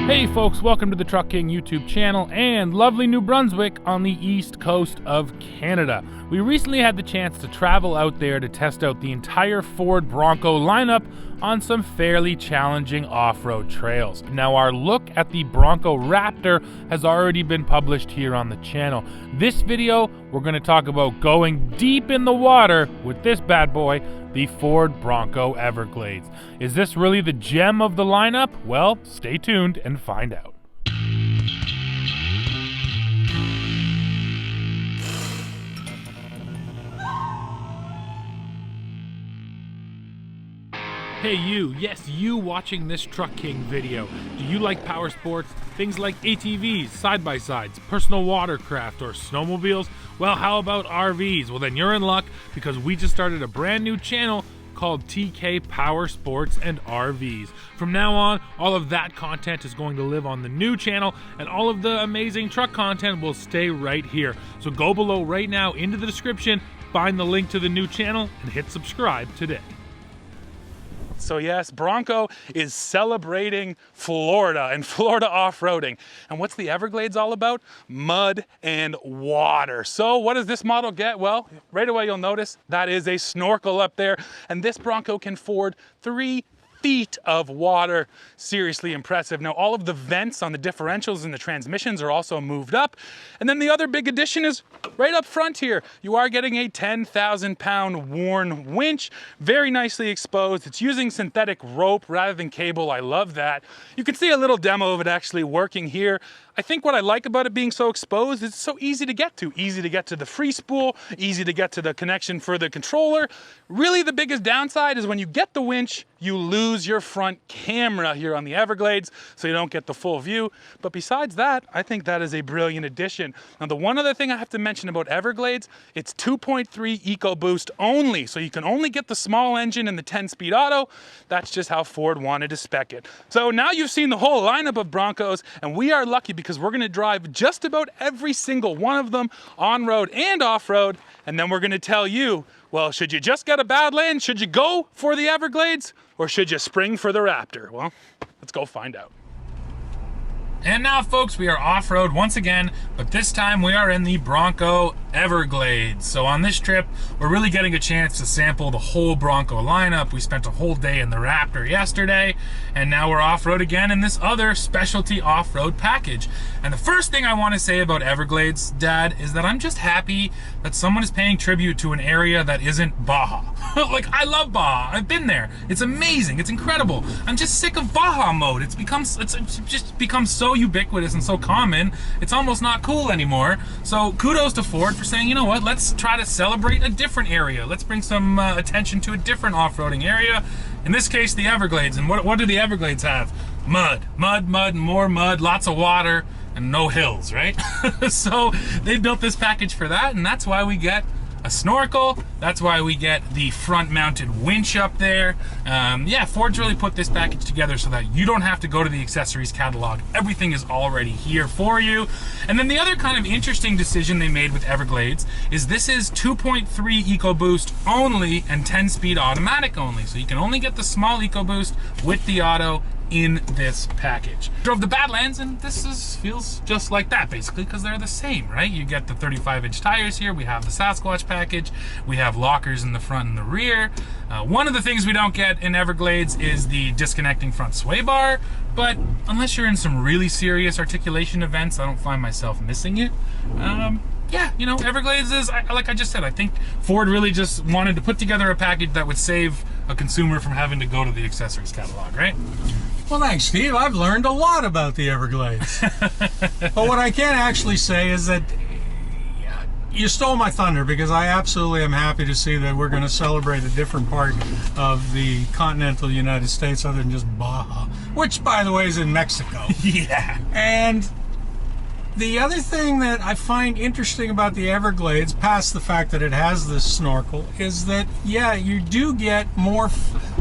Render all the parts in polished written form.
Hey folks, welcome to the Truck King YouTube channel and lovely New Brunswick on the east coast of Canada. We recently had the chance to travel out there to test out the entire Ford Bronco lineup on some fairly challenging off-road trails. Now our look at the Bronco Raptor has already been published here on the channel. This video, we're going to talk about going deep in the water with this bad boy, the Ford Bronco Everglades. Is this really the gem of the lineup? Well, stay tuned and find out. Hey you, yes you watching this Truck King video. Do you like power sports? Things like ATVs, side-by-sides, personal watercraft, or snowmobiles? Well, how about RVs? Well then you're in luck because we just started a brand new channel called TK Power Sports and RVs. From now on, all of that content is going to live on the new channel and all of the amazing truck content will stay right here. So go below right now into the description, find the link to the new channel and hit subscribe today. So yes, Bronco is celebrating Florida and Florida off-roading. And what's the Everglades all about? Mud and water. So what does this model get? Well, right away you'll notice that is a snorkel up there. And this Bronco can ford 3 feet of water. Seriously impressive. Now all of the vents on the differentials and the transmissions are also moved up. And then the other big addition is right up front here. You are getting a 10,000 pound worn winch, very nicely exposed. It's using synthetic rope rather than cable. I love that. You can see a little demo of it actually working here. I think what I like about it being so exposed is it's so easy to get to. Easy to get to the free spool, easy to get to the connection for the controller. Really the biggest downside is when you get the winch, you lose your front camera here on the Everglades, so you don't get the full view. But besides that, I think that is a brilliant addition. Now the one other thing I have to mention about Everglades, it's 2.3 EcoBoost only, so you can only get the small engine and the 10-speed auto. That's just how Ford wanted to spec it. So now you've seen the whole lineup of Broncos, and we are lucky because we're gonna drive just about every single one of them on-road and off-road, and then we're gonna tell you, well, should you just get a Badlands? Should you go for the Everglades? Or should you spring for the Raptor? Well, let's go find out. And now, folks, we are off-road once again, but this time we are in the Bronco Everglades. So on this trip, we're really getting a chance to sample the whole Bronco lineup. We spent a whole day in the Raptor yesterday, and now we're off-road again in this other specialty off-road package. And the first thing I want to say about Everglades, Dad, is that I'm just happy that someone is paying tribute to an area that isn't Baja. Like, I love Baja. I've been there. It's amazing. It's incredible. I'm just sick of Baja mode. It's just become so ubiquitous and so common, it's almost not cool anymore. So kudos to Ford for saying, you know what, let's try to celebrate a different area. Let's bring some attention to a different off-roading area. In this case, the Everglades. And what do the Everglades have? Mud, more mud, lots of water, and no hills, right? So they built this package for that, and that's why we get a snorkel. That's why we get the front-mounted winch up there. Yeah, Ford's really put this package together so that you don't have to go to the accessories catalog. Everything is already here for you. And then the other kind of interesting decision they made with Everglades is this is 2.3 EcoBoost only and 10-speed automatic only. So you can only get the small EcoBoost with the auto in this package. Drove the Badlands and feels just like that basically because they're the same, right? You get the 35-inch tires here, we have the Sasquatch package, we have lockers in the front and the rear. One of the things we don't get in Everglades is the disconnecting front sway bar, but unless you're in some really serious articulation events, I don't find myself missing it. Yeah, you know, Everglades is, like I just said, I think Ford really just wanted to put together a package that would save a consumer from having to go to the accessories catalog, right? Well, thanks, Steve. I've learned a lot about the Everglades. But what I can actually say is that you stole my thunder because I absolutely am happy to see that we're going to celebrate a different part of the continental United States other than just Baja, which, by the way, is in Mexico. Yeah. And the other thing that I find interesting about the Everglades, past the fact that it has this snorkel, is that, yeah, you do get more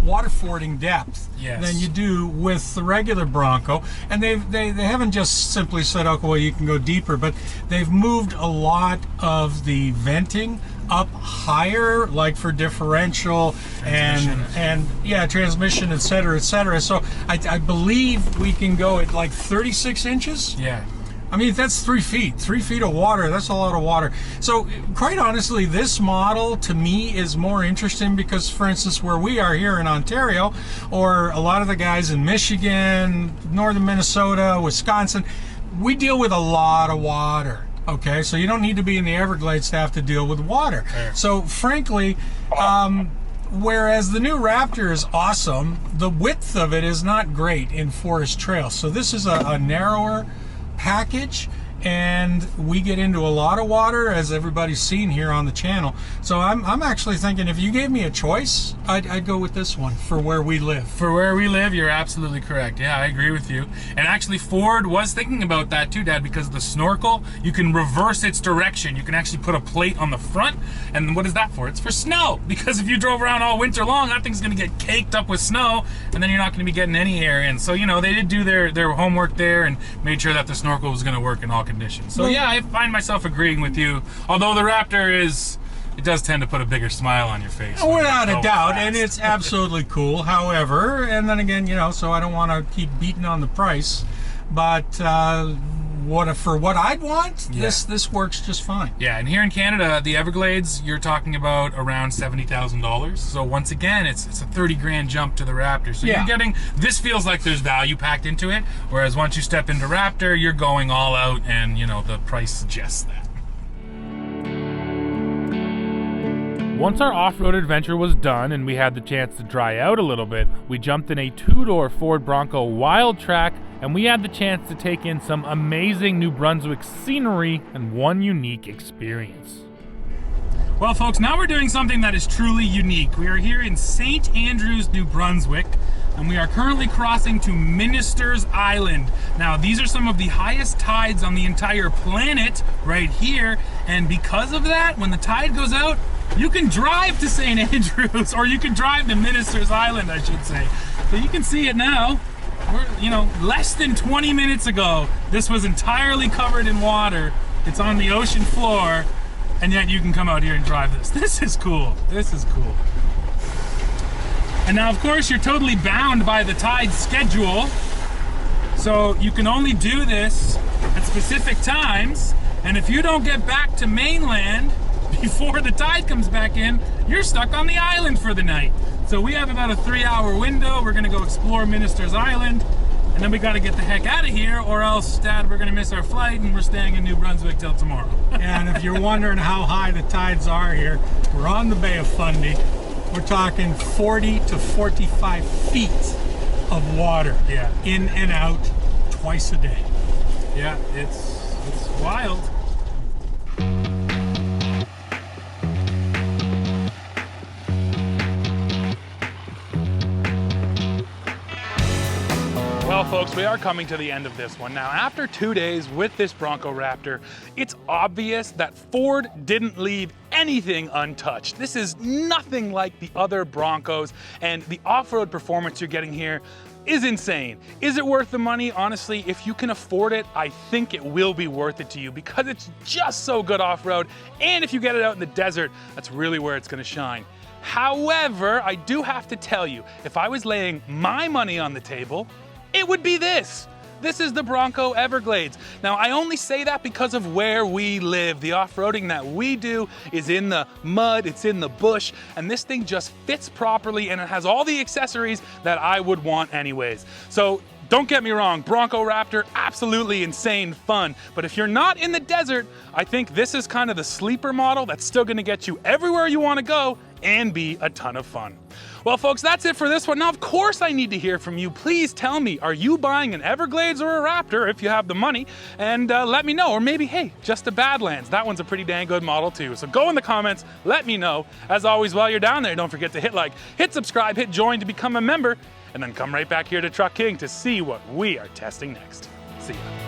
water fording depth than you do with the regular Bronco. And they haven't just simply said, okay, well, you can go deeper, but they've moved a lot of the venting up higher, like for differential and yeah, transmission, etc., etc. So I believe we can go at like 36 inches. Yeah. I mean, that's 3 feet. 3 feet of water, that's a lot of water. So, quite honestly, this model, to me, is more interesting because, for instance, where we are here in Ontario, or a lot of the guys in Michigan, northern Minnesota, Wisconsin, we deal with a lot of water. Okay, so you don't need to be in the Everglades to have to deal with water. Yeah. So, frankly, whereas the new Raptor is awesome, the width of it is not great in forest trails. So this is a narrower package, and we get into a lot of water, as everybody's seen here on the channel. So I'm actually thinking, if you gave me a choice, I'd go with this one for where we live. For where we live, you're absolutely correct. Yeah, I agree with you. And actually, Ford was thinking about that too, Dad, because the snorkel, you can reverse its direction. You can actually put a plate on the front, and what is that for? It's for snow, because if you drove around all winter long, that thing's gonna get caked up with snow, and then you're not gonna be getting any air in. So, you know, they did do their homework there and made sure that the snorkel was gonna work in all conditions. So yeah, I find myself agreeing with you, although the Raptor it does tend to put a bigger smile on your face. Without a doubt, and it's absolutely cool. However, and then again, you know, so I don't want to keep beating on the price, but for what I'd want, yeah, this works just fine. Yeah, and here in Canada, the Everglades, you're talking about around $70,000. So once again, it's a 30 grand jump to the Raptor. So yeah, you're getting, this feels like there's value packed into it, whereas once you step into Raptor, you're going all out, and you know, the price suggests that. Once our off-road adventure was done and we had the chance to dry out a little bit, we jumped in a two-door Ford Bronco Wild Track, and we had the chance to take in some amazing New Brunswick scenery and one unique experience. Well, folks, now we're doing something that is truly unique. We are here in St. Andrews, New Brunswick, and we are currently crossing to Minister's Island. Now, these are some of the highest tides on the entire planet right here, and because of that, when the tide goes out, you can drive to St. Andrews, or you can drive to Minister's Island, I should say. So you can see it now. We're, you know, less than 20 minutes ago, this was entirely covered in water. It's on the ocean floor, and yet you can come out here and drive this. This is cool. This is cool. And now, of course, you're totally bound by the tide schedule. So you can only do this at specific times. And if you don't get back to mainland before the tide comes back in, you're stuck on the island for the night. So we have about a 3-hour window. We're gonna go explore Minister's Island, and then we gotta get the heck out of here, or else, Dad, we're gonna miss our flight, and we're staying in New Brunswick till tomorrow. And if you're wondering how high the tides are here, we're on the Bay of Fundy. We're talking 40 to 45 feet of water, yeah, in and out twice a day. Yeah, it's wild. Well, folks, we are coming to the end of this one. Now, after 2 days with this Bronco Raptor, it's obvious that Ford didn't leave anything untouched. This is nothing like the other Broncos, and the off-road performance you're getting here is insane. Is it worth the money? Honestly, if you can afford it, I think it will be worth it to you because it's just so good off-road, and if you get it out in the desert, that's really where it's gonna shine. However, I do have to tell you, if I was laying my money on the table, it would be this. This is the Bronco Everglades. Now, I only say that because of where we live. The off-roading that we do is in the mud, it's in the bush, and this thing just fits properly, and it has all the accessories that I would want anyways. So don't get me wrong, Bronco Raptor, absolutely insane fun. But if you're not in the desert, I think this is kind of the sleeper model that's still gonna get you everywhere you wanna go and be a ton of fun. Well, folks, that's it for this one. Now, of course, I need to hear from you. Please tell me, are you buying an Everglades or a Raptor if you have the money? And let me know. Or maybe, hey, just a Badlands. That one's a pretty dang good model too. So go in the comments, let me know. As always, while you're down there, don't forget to hit like, hit subscribe, hit join to become a member, and then come right back here to Truck King to see what we are testing next. See ya.